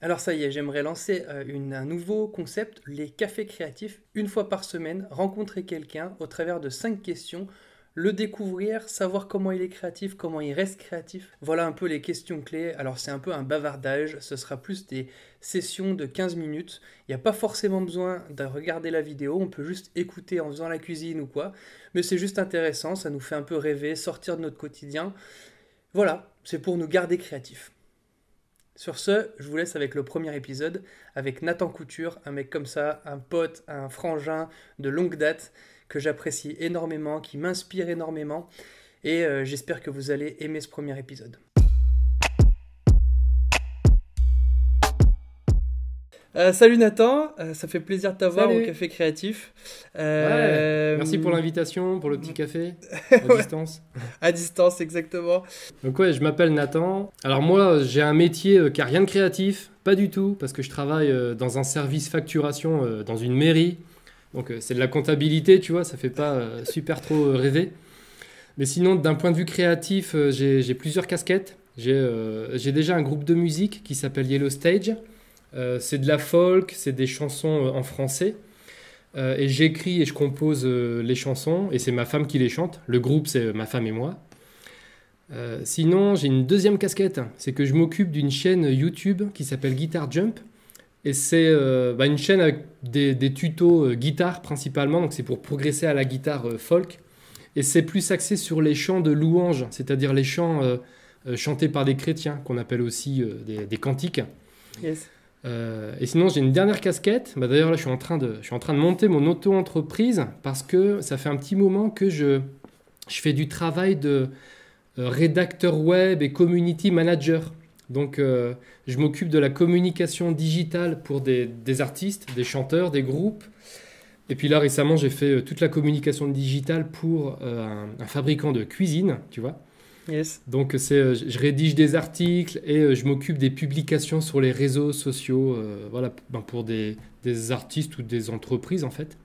Alors ça y est, j'aimerais lancer un nouveau concept, les cafés créatifs. Une fois par semaine, rencontrer quelqu'un au travers de 5 questions, le découvrir, savoir comment il est créatif, comment il reste créatif. Voilà un peu les questions clés. Alors c'est un peu un bavardage, ce sera plus des sessions de 15 minutes. Il n'y a pas forcément besoin de regarder la vidéo, on peut juste écouter en faisant la cuisine ou quoi. Mais c'est juste intéressant, ça nous fait un peu rêver, sortir de notre quotidien. Voilà, c'est pour nous garder créatifs. Sur ce, je vous laisse avec le premier épisode, avec Nathan Couture, un mec comme ça, un pote, un frangin de longue date, que j'apprécie énormément, qui m'inspire énormément, et j'espère que vous allez aimer ce premier épisode. Salut Nathan, ça fait plaisir de t'avoir au Salut. Café Créatif. Ouais, Euh, merci pour l'invitation, pour le petit café à ouais, distance. à distance exactement. Donc ouais, je m'appelle Nathan. Alors moi, j'ai un métier qui a rien de créatif, pas du tout, parce que je travaille dans un service facturation dans une mairie. Donc c'est de la comptabilité, tu vois, ça fait pas super trop rêver. Mais sinon, d'un point de vue créatif, j'ai plusieurs casquettes. J'ai déjà un groupe de musique qui s'appelle Yellow Stage. C'est de la folk, c'est des chansons en français. Et j'écris et je compose les chansons, et c'est ma femme qui les chante. Le groupe, c'est ma femme et moi. Sinon, j'ai une deuxième casquette, c'est que je m'occupe d'une chaîne YouTube qui s'appelle Guitar Jump. Et c'est une chaîne avec des tutos guitare principalement, donc c'est pour progresser à la guitare folk. Et c'est plus axé sur les chants de louange, c'est-à-dire les chants chantés par des chrétiens, qu'on appelle aussi des cantiques. Yes. Et sinon, j'ai une dernière casquette. Bah, d'ailleurs, là, je suis en train de monter mon auto-entreprise parce que ça fait un petit moment que je fais du travail de rédacteur web et community manager. Donc, je m'occupe de la communication digitale pour des artistes, des chanteurs, des groupes. Et puis là, récemment, j'ai fait toute la communication digitale pour un fabricant de cuisine, tu vois. Yes. Donc je rédige des articles et je m'occupe des publications sur les réseaux sociaux voilà, pour des artistes ou des entreprises en fait.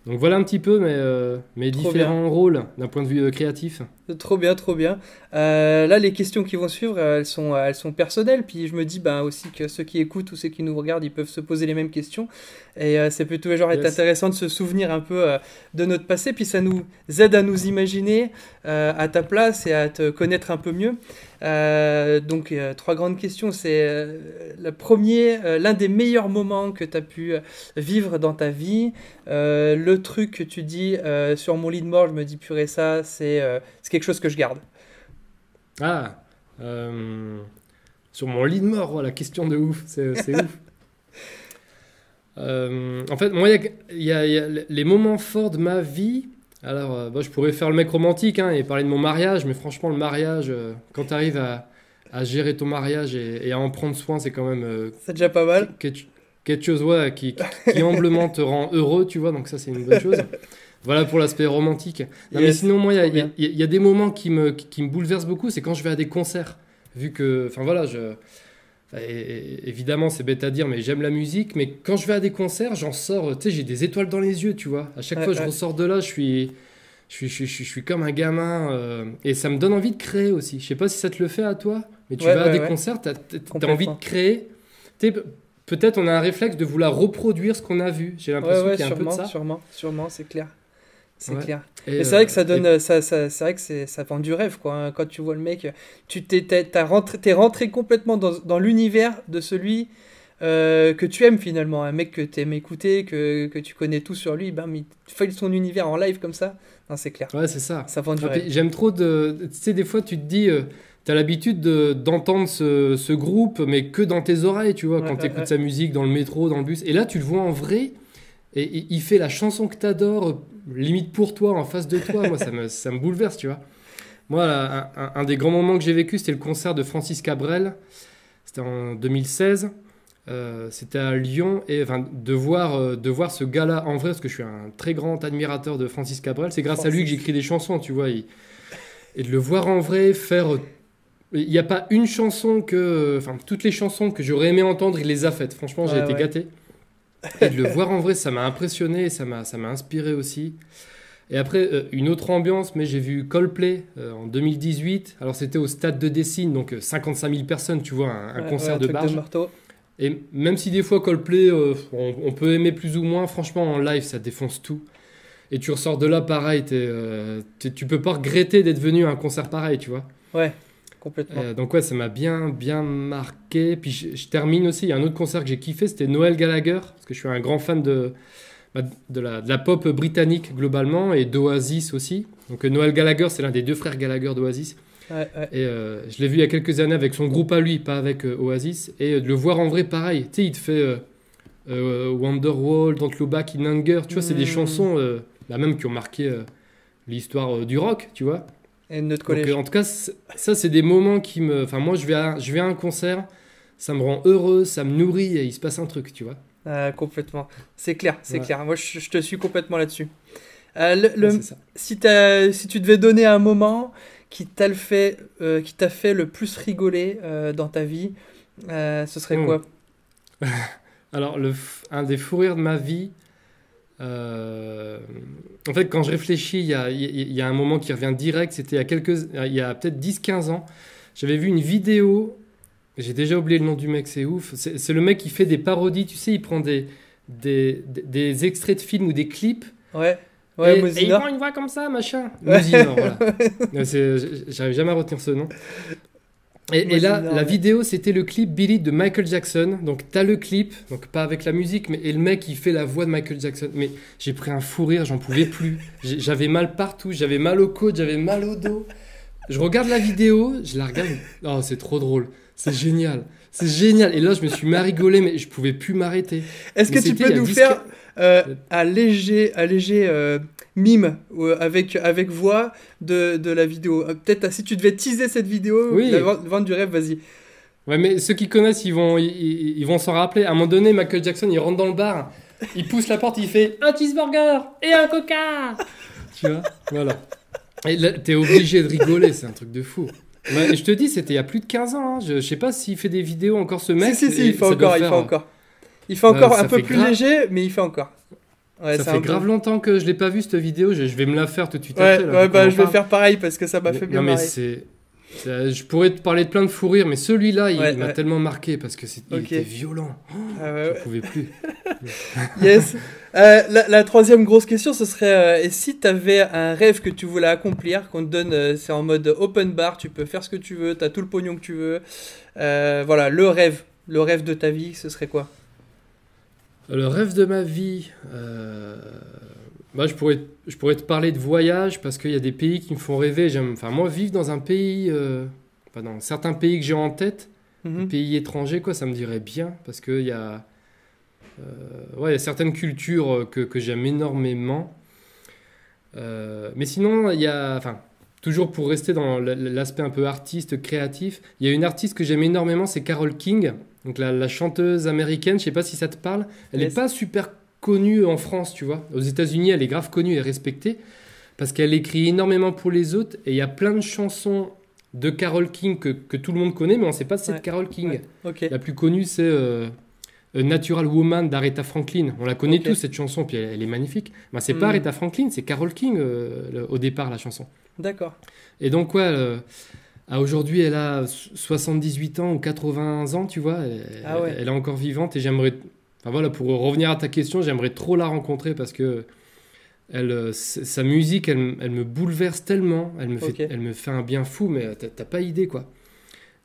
Donc voilà un petit peu mes Trop bien. différents rôles d'un point de vue créatif. Trop bien, trop bien. Là, les questions qui vont suivre, elles sont personnelles. Puis je me dis aussi que ceux qui écoutent ou ceux qui nous regardent, ils peuvent se poser les mêmes questions. Et ça peut toujours être Yes. intéressant de se souvenir un peu de notre passé. Puis ça nous aide à nous imaginer à ta place et à te connaître un peu mieux. Donc, trois grandes questions. C'est le premier, l'un des meilleurs moments que tu as pu vivre dans ta vie. Le truc que tu dis sur mon lit de mort, je me dis, purée, ça, c'est quelque chose que je garde. Ah, euh, sur mon lit de mort, voilà, question de ouf, c'est ouf. En fait, moi, il y a les moments forts de ma vie. Alors, je pourrais faire le mec romantique hein, et parler de mon mariage, mais franchement, le mariage, quand tu arrives à gérer ton mariage et à en prendre soin, c'est quand même C'est déjà pas mal. quelque chose ouais, qui humblement te rend heureux, tu vois, donc ça, c'est une bonne chose. Voilà pour l'aspect romantique. Non, mais Yes, sinon, moi, trop bien. il y a des moments qui me bouleversent beaucoup, c'est quand je vais à des concerts. Vu que, enfin voilà, évidemment, c'est bête à dire, mais j'aime la musique. Mais quand je vais à des concerts, j'en sors, tu sais, j'ai des étoiles dans les yeux, tu vois. À chaque Ouais, fois, je ouais. ressors de là, je suis comme un gamin. Et ça me donne envie de créer aussi. Je sais pas si ça te le fait à toi, mais tu Ouais, vas à ouais, des ouais. concerts, t'as envie de Complètement. créer. Tu sais, peut-être on a un réflexe de vouloir reproduire ce qu'on a vu. J'ai Ouais, l'impression ouais, qu'il y a un peu de sûrement, ça. sûrement, sûrement, c'est clair. C'est Ouais. clair. Et, Mais c'est vrai que ça et donne, c'est vrai que ça vend du rêve, quoi, hein. Quand tu vois le mec, t'es rentré complètement dans l'univers de celui que tu aimes finalement. Un mec que tu aimes écouter, que tu connais tout sur lui, il fait son univers en live comme ça. Non, c'est clair. Ouais, c'est ça. Ça vend du Ah, rêve. puis j'aime trop de. Tu sais, des fois, tu te dis, t'as l'habitude d'entendre ce groupe, mais que dans tes oreilles, tu vois, Ouais, quand ouais, t'écoutes ouais. sa musique dans le métro, dans le bus. Et là, tu le vois en vrai, et il fait la chanson que t'adores, limite pour toi, en face de toi. Moi, ça me bouleverse, tu vois. Moi, un des grands moments que j'ai vécu, c'était le concert de Francis Cabrel. C'était en 2016. C'était à Lyon et enfin, de voir ce gars-là en vrai parce que je suis un très grand admirateur de Francis Cabrel, c'est grâce à lui que Francis. j'écris des chansons, tu vois, et de le voir en vrai faire il n'y a pas une chanson enfin toutes les chansons que j'aurais aimé entendre, il les a faites. Franchement, j'ai Ouais, été ouais. gâté et de le voir en vrai, ça m'a impressionné et ça m'a inspiré aussi. Et après, une autre ambiance, mais j'ai vu Coldplay en 2018. Alors, c'était au stade de Dessine, donc 55 000 personnes, tu vois, un Ouais, ouais, concert un de truc de barge. marteau. Et même si des fois Coldplay, on peut aimer plus ou moins, franchement en live ça défonce tout. Et tu ressors de là pareil, tu peux pas regretter d'être venu à un concert pareil, tu vois. Ouais, complètement. Donc ouais, ça m'a bien, bien marqué. Puis je termine aussi, il y a un autre concert que j'ai kiffé, c'était Noel Gallagher, parce que je suis un grand fan de la pop britannique globalement, et d'Oasis aussi. Donc Noel Gallagher, c'est l'un des deux frères Gallagher d'Oasis. Ouais, ouais. Et je l'ai vu il y a quelques années avec son groupe à lui, pas avec Oasis. Et de le voir en vrai, pareil. Tu sais, il te fait Wonderwall, Don't Look Back in Anger. Tu vois, c'est des chansons même qui ont marqué l'histoire du rock, tu vois. Et notre Donc, collège. en tout cas, ça, c'est des moments qui me... Enfin, moi, je vais à un concert, ça me rend heureux, ça me nourrit et il se passe un truc, tu vois. Complètement. C'est clair, c'est Ouais. clair. Moi, je te suis complètement là-dessus. Ouais, c'est ça. Si tu devais donner un moment qui t'a fait le plus rigoler dans ta vie, ce serait quoi? Alors, un des fous rires de ma vie, en fait, quand je réfléchis, il y a un moment qui revient direct, c'était il y a peut-être 10-15 ans. J'avais vu une vidéo, j'ai déjà oublié le nom du mec, c'est ouf. C'est le mec qui fait des parodies, tu sais, il prend des extraits de films ou des clips. Ouais, Et ouais, il Mosinor. prend une voix comme ça, machin. Ouais. Mosinor, voilà. J'arrive jamais à retenir ce nom. Et là, Mosinor, la ouais. vidéo, c'était le clip Beat It de Michael Jackson. Donc, t'as le clip, donc pas avec la musique, et le mec, il fait la voix de Michael Jackson. Mais j'ai pris un fou rire, j'en pouvais plus. J'avais mal partout, j'avais mal au coude, j'avais mal au dos. Je regarde la vidéo, je la regarde. Oh, c'est trop drôle. C'est génial. C'est génial. Et là, je me suis mis à rigoler, mais je pouvais plus m'arrêter. Est-ce Mais que tu c'était peux il y a nous 10 faire un léger mime avec voix de la vidéo? Peut-être si tu devais teaser cette vidéo, Oui. la vente du rêve, vas-y. Ouais, mais ceux qui connaissent, ils vont s'en rappeler. À un moment donné, Michael Jackson, il rentre dans le bar, il pousse la porte, il fait un cheeseburger et un coca. Tu vois, voilà. Et là, t'es obligé de rigoler, c'est un truc de fou. Ouais, et je te dis, c'était il y a plus de 15 ans. Hein. Je sais pas s'il fait des vidéos encore, ce mec. Si, et il fait ça doit encore, il faire, fait encore. Il fait encore ça un peu fait plus grave. léger, mais il fait encore. Ouais, Ça c'est fait un grave bon. longtemps que je l'ai pas vu, cette vidéo. Je vais me la faire tout de suite Ouais, après. Là, ouais, vu qu'on en je vais parle. faire pareil parce que ça m'a fait bien Non, mais marrer. je pourrais te parler de plein de fous rires, mais celui-là, Ouais, il m'a ouais. tellement marqué parce que il Ok. était violent. Ah ouais, Je ouais. pouvais plus. Yes. La troisième grosse question, ce serait et si tu avais un rêve que tu voulais accomplir, qu'on te donne, c'est en mode open bar, tu peux faire ce que tu veux, tu as tout le pognon que tu veux. Voilà, le rêve de ta vie, ce serait quoi? Le rêve de ma vie, moi, je pourrais te parler de voyage parce qu'il y a des pays qui me font rêver. Enfin, moi, vivre dans un pays, enfin, dans certains pays que j'ai en tête, Mhm. pays étrangers, quoi, ça me dirait bien parce qu'il y a, ouais, il y a certaines cultures que j'aime énormément. Mais sinon, il y a, enfin, toujours pour rester dans l'aspect un peu artiste, créatif, il y a une artiste que j'aime énormément, c'est Carole King, donc la chanteuse américaine. Je sais pas si ça te parle. Elle n'est Yes. pas super connue en France, tu vois. Aux États-Unis, elle est grave connue et respectée parce qu'elle écrit énormément pour les autres et il y a plein de chansons de Carole King que tout le monde connaît, mais on ne sait pas si c'est Ouais. de Carole King. Ouais. Ok. La plus connue, c'est A Natural Woman d'Aretha Franklin. On la connaît Ok. tous, cette chanson, puis elle est magnifique. Ben, c'est pas Mm. Aretha Franklin, c'est Carole King au départ, la chanson. D'accord. Et donc, ouais, aujourd'hui, elle a 78 ans ou 80 ans, tu vois. Ah ouais. Elle est encore vivante et j'aimerais. Enfin voilà, pour revenir à ta question, j'aimerais trop la rencontrer parce que sa musique, elle me bouleverse tellement. Ok. Elle me fait un bien fou, mais t'as pas idée, quoi.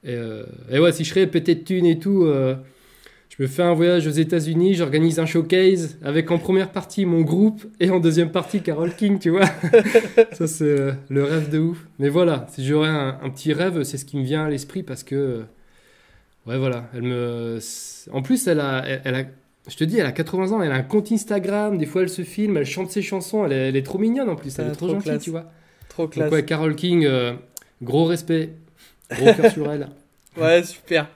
Et ouais, si je serais peut-être thune et tout, je me fais un voyage aux États-Unis, j'organise un showcase avec en première partie mon groupe et en deuxième partie Carole King, tu vois. Ça, c'est le rêve de ouf. Mais voilà, si j'aurais un petit rêve, c'est ce qui me vient à l'esprit parce que, ouais, voilà, en plus, je te dis, elle a 80 ans, elle a un compte Instagram, des fois elle se filme, elle chante ses chansons, elle est trop mignonne en plus, elle est trop Trop gentille, classe. tu vois. Trop Donc classe. ouais, Carole King, gros respect, gros cœur sur elle. Ouais, super.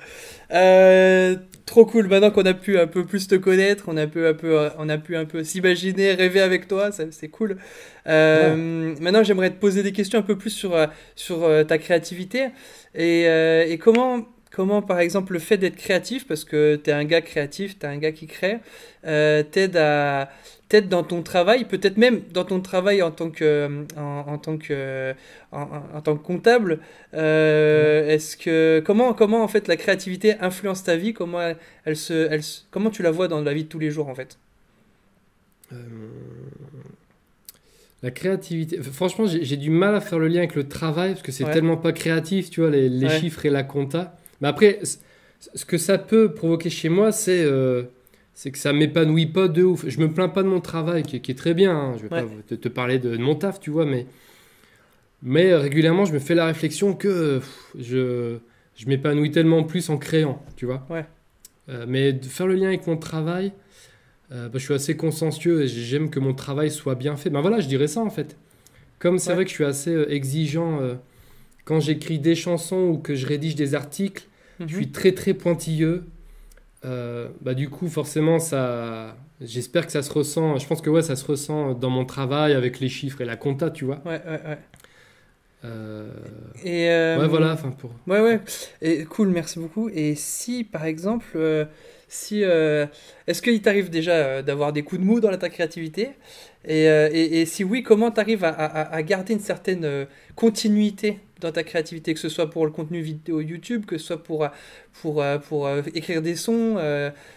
Trop cool. Maintenant qu'on a pu un peu plus te connaître, on a pu un peu s'imaginer, rêver avec toi, c'est cool. Maintenant, j'aimerais te poser des questions un peu plus sur ta créativité et comment comment, par exemple, le fait d'être créatif, parce que tu es un gars créatif, tu es un gars qui crée, t'aide dans ton travail, peut-être même dans ton travail en tant que comptable. Comment en fait la créativité influence ta vie? Comment tu la vois dans la vie de tous les jours en fait? Euh, La créativité. Franchement, j'ai du mal à faire le lien avec le travail parce que c'est Ouais, tellement pas créatif, tu vois, les ouais, chiffres et la compta. Mais après, ce que ça peut provoquer chez moi, c'est que ça m'épanouit pas de ouf. Je me plains pas de mon travail, qui est très bien, hein. Je vais pas ouais. te parler de mon taf, tu vois, mais régulièrement, je me fais la réflexion que je m'épanouis tellement plus en créant, tu vois. Ouais. Mais de faire le lien avec mon travail, je suis assez consciencieux et j'aime que mon travail soit bien fait. Ben voilà, je dirais ça en fait. Comme c'est Ouais. vrai que je suis assez exigeant quand j'écris des chansons ou que je rédige des articles, je Mhm. suis très très pointilleux. Du coup, forcément, j'espère que ça se ressent. Je pense que ouais, ça se ressent dans mon travail avec les chiffres et la compta, tu vois. Ouais, ouais, ouais. Euh, Et Ouais, voilà. Enfin, pour. ouais, ouais. Et cool, merci beaucoup. Et si, par exemple, si, est-ce qu'il t'arrive déjà d'avoir des coups de mou dans ta créativité? Et si oui, comment t'arrives à garder une certaine continuité dans ta créativité, que ce soit pour le contenu vidéo YouTube, que ce soit pour écrire des sons,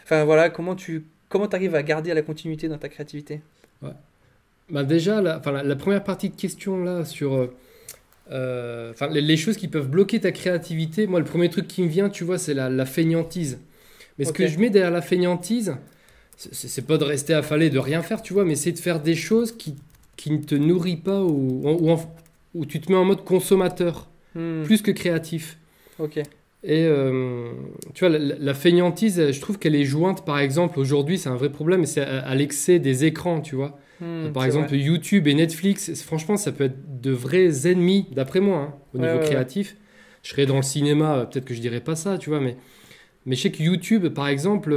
enfin voilà, comment t'arrives à garder la continuité dans ta créativité? Ouais. Bah déjà, la première partie de question là sur les choses qui peuvent bloquer ta créativité, moi le premier truc qui me vient, tu vois, c'est la fainéantise. Mais ce Ok. que je mets derrière la fainéantise, c'est pas de rester affalé, de rien faire, tu vois, mais c'est de faire des choses qui ne te nourrissent pas ou tu te mets en mode consommateur, Hmm. plus que créatif. Ok. Et tu vois, la fainéantise, je trouve qu'elle est jointe, par exemple, aujourd'hui, c'est un vrai problème, c'est à l'excès des écrans, tu vois. Par C'est vrai. exemple, YouTube et Netflix, franchement, ça peut être de vrais ennemis, d'après moi, hein, au Ouais, niveau ouais, ouais. créatif. Je serais dans le cinéma, peut-être que je dirais pas ça, tu vois, mais je sais que YouTube, par exemple,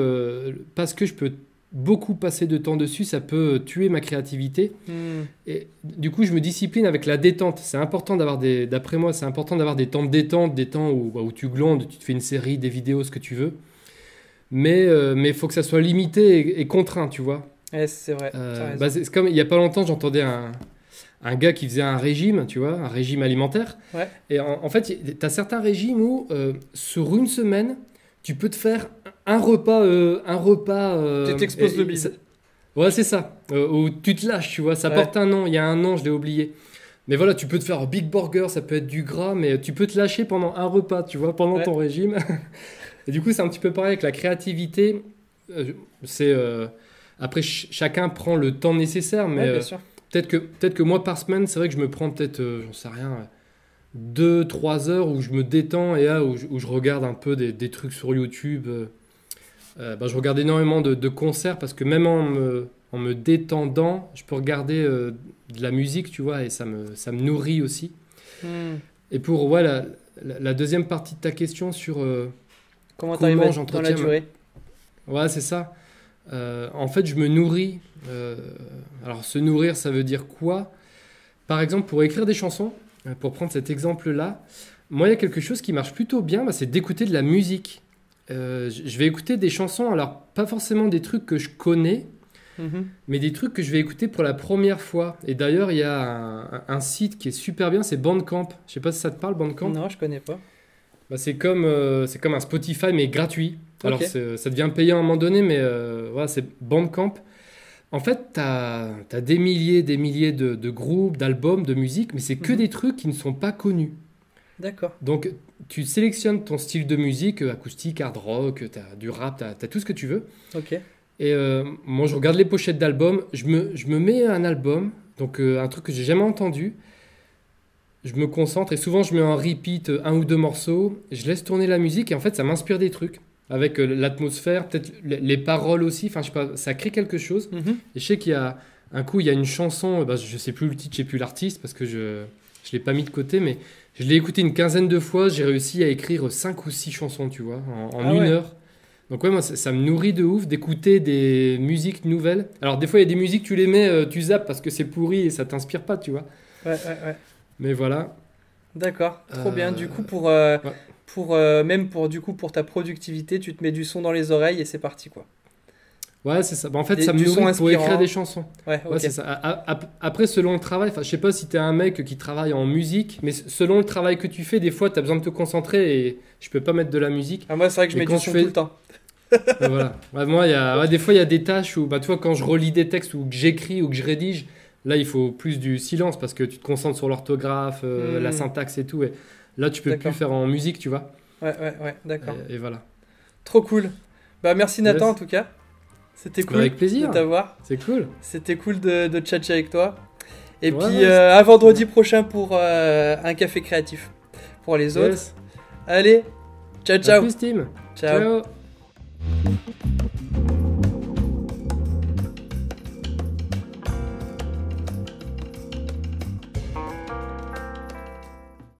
parce que je peux beaucoup passer de temps dessus, ça peut tuer ma créativité. Hmm. Et du coup, je me discipline avec la détente. C'est important d'après moi, c'est important d'avoir des temps de détente, des temps où tu glandes, tu te fais une série, des vidéos, ce que tu veux. Mais il faut que ça soit limité et contraint, tu vois. Ouais, c'est vrai. T'as raison. C'est comme il y a pas longtemps, j'entendais un gars qui faisait un régime, tu vois, un régime alimentaire. Ouais. Et en fait, tu as certains régimes où, sur une semaine, tu peux te faire un repas. Tu t'exposes le bide. Ouais, c'est ça. Où tu te lâches, tu vois. Ça Ouais. porte un nom. Il y a un nom, je l'ai oublié. Mais voilà, tu peux te faire un big burger, ça peut être du gras, mais tu peux te lâcher pendant un repas, tu vois, pendant Ouais. ton régime. Et du coup, c'est un petit peu pareil avec la créativité. Euh, c'est Après, chacun prend le temps nécessaire, mais Ouais, bien sûr. peut-être que moi par semaine, c'est vrai que je me prends peut-être, j'en sais rien, 2 3 heures où je me détends et là où je regarde un peu des trucs sur YouTube. Je regarde énormément de concerts parce que même en me détendant, je peux regarder de la musique, tu vois, et ça me nourrit aussi. Hmm. Et pour ouais, la deuxième partie de ta question sur Comment t'arrives comment dans la j'entretiens durée? Ouais, c'est ça. En fait, je me nourris. Alors, se nourrir, ça veut dire quoi? Par exemple, pour écrire des chansons, pour prendre cet exemple-là, moi, il y a quelque chose qui marche plutôt bien, c'est d'écouter de la musique. Je vais écouter des chansons, alors pas forcément des trucs que je connais, Mhm. mais des trucs que je vais écouter pour la première fois. Et d'ailleurs, il y a un site qui est super bien, c'est Bandcamp. Je sais pas si ça te parle, Bandcamp. Non, je connais pas. C'est comme un Spotify, mais gratuit. Alors, Ok. ça devient payant à un moment donné, mais voilà, c'est Bandcamp. En fait, tu as des milliers de groupes, d'albums, de musique, mais c'est que Mhm. des trucs qui ne sont pas connus. D'accord. Donc, tu sélectionnes ton style de musique, acoustique, hard rock, tu as du rap, tu as tout ce que tu veux. Ok. Et moi, je regarde les pochettes d'albums, je me mets un album, donc un truc que j'ai jamais entendu, je me concentre et souvent je mets en repeat un ou deux morceaux, je laisse tourner la musique et en fait, ça m'inspire des trucs. Avec l'atmosphère, peut-être les paroles aussi, enfin, je sais pas, ça crée quelque chose. Mhm. Et je sais qu'il y a un coup, il y a une chanson, je sais plus le titre, je sais plus l'artiste parce que je l'ai pas mis de côté, mais je l'ai écouté une quinzaine de fois. J'ai réussi à écrire 5 ou 6 chansons, tu vois, en Ah une ouais. heure. Donc ouais, moi, ça me nourrit de ouf d'écouter des musiques nouvelles. Alors des fois, il y a des musiques, tu les mets, tu zappes parce que c'est pourri et ça t'inspire pas, tu vois. Ouais, ouais, ouais. Mais voilà. D'accord. Trop bien. Du coup, Ouais. même pour ta productivité, tu te mets du son dans les oreilles et c'est parti, quoi. Ouais, c'est ça. Bah, en fait, Des- ça me du son nourrit pour inspirant. écrire des chansons. Ouais, Ouais, ok. c'est ça. Après, selon le travail, enfin, je sais pas si t'es un mec qui travaille en musique, mais selon le travail que tu fais, des fois, t'as besoin de te concentrer et je peux pas mettre de la musique. Ah, moi, c'est vrai que je Mais mets quand du je son fais- tout le temps. Voilà. Ouais, moi, des fois, il y a des tâches où, bah, tu vois, quand je relis des textes ou que j'écris ou que je rédige, là, il faut plus du silence parce que tu te concentres sur l'orthographe, la Hmm, syntaxe et tout. Et là, tu peux plus d'accord. faire en musique, tu vois. Ouais, d'accord. Et voilà. Trop cool. Bah, merci Nathan, en Yes. tout cas. C'était Bah, cool avec de plaisir. t'avoir. C'est cool. C'était cool de tchatcher avec toi. Et Ouais, puis, ouais, à vendredi prochain pour un café créatif. Pour les autres. yes. Allez, ciao, À ciao. plus, Tim. Ciao. Ciao.